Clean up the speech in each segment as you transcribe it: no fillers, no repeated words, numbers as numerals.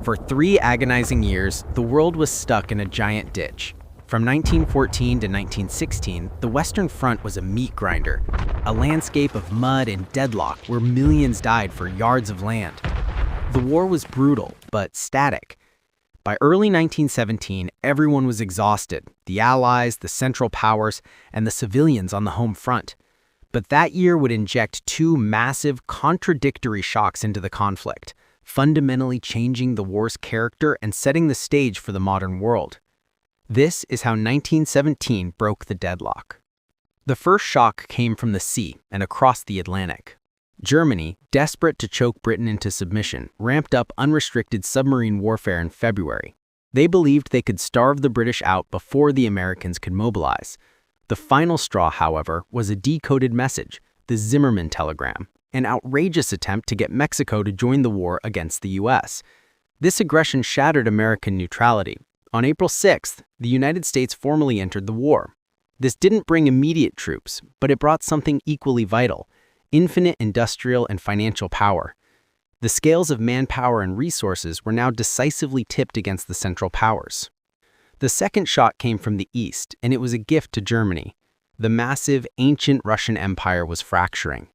For 3 agonizing years, the world was stuck in a giant ditch. From 1914 to 1916, the Western Front was a meat grinder, a landscape of mud and deadlock where millions died for yards of land. The war was brutal, but static. By early 1917, everyone was exhausted, the Allies, the Central Powers, and the civilians on the home front. But that year would inject 2 massive, contradictory shocks into the conflict, fundamentally changing the war's character and setting the stage for the modern world. This is how 1917 broke the deadlock. The first shock came from the sea and across the Atlantic. Germany, desperate to choke Britain into submission, ramped up unrestricted submarine warfare in February. They believed they could starve the British out before the Americans could mobilize. The final straw, however, was a decoded message, the Zimmerman telegram, an outrageous attempt to get Mexico to join the war against the U.S. This aggression shattered American neutrality. On April 6th, the United States formally entered the war. This didn't bring immediate troops, but it brought something equally vital: infinite industrial and financial power. The scales of manpower and resources were now decisively tipped against the Central Powers. The second shock came from the east, and it was a gift to Germany. The massive, ancient Russian Empire was fracturing.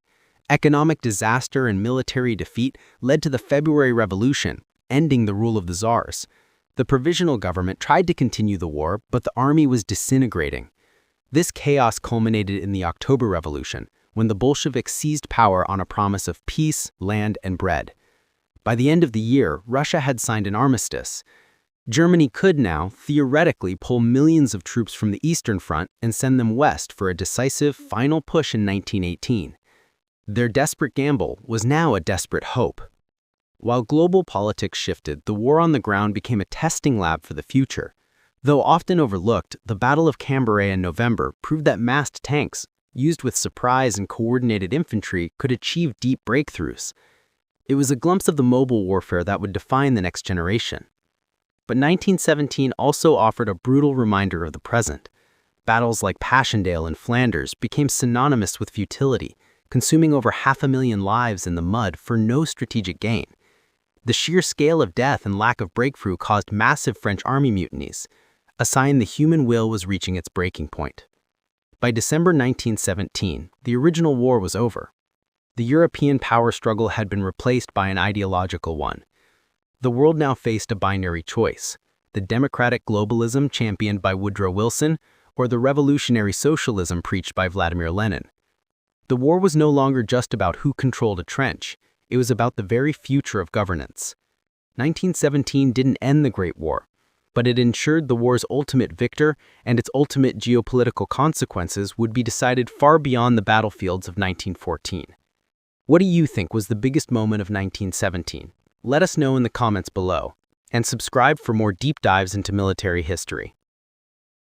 Economic disaster and military defeat led to the February Revolution, ending the rule of the czars. The provisional government tried to continue the war, but the army was disintegrating. This chaos culminated in the October Revolution, when the Bolsheviks seized power on a promise of peace, land, and bread. By the end of the year, Russia had signed an armistice. Germany could now, theoretically, pull millions of troops from the Eastern Front and send them west for a decisive final push in 1918. Their desperate gamble was now a desperate hope. While global politics shifted, the war on the ground became a testing lab for the future. Though often overlooked, the Battle of Cambrai in November proved that massed tanks, used with surprise and coordinated infantry, could achieve deep breakthroughs. It was a glimpse of the mobile warfare that would define the next generation. But 1917 also offered a brutal reminder of the present. Battles like Passchendaele and Flanders became synonymous with futility, consuming over 500,000 lives in the mud for no strategic gain. The sheer scale of death and lack of breakthrough caused massive French army mutinies, a sign the human will was reaching its breaking point. By December 1917, the original war was over. The European power struggle had been replaced by an ideological one. The world now faced a binary choice: the democratic globalism championed by Woodrow Wilson, or the revolutionary socialism preached by Vladimir Lenin. The war was no longer just about who controlled a trench. It was about the very future of governance. 1917 didn't end the Great War, but it ensured the war's ultimate victor and its ultimate geopolitical consequences would be decided far beyond the battlefields of 1914. What do you think was the biggest moment of 1917? Let us know in the comments below, and subscribe for more deep dives into military history.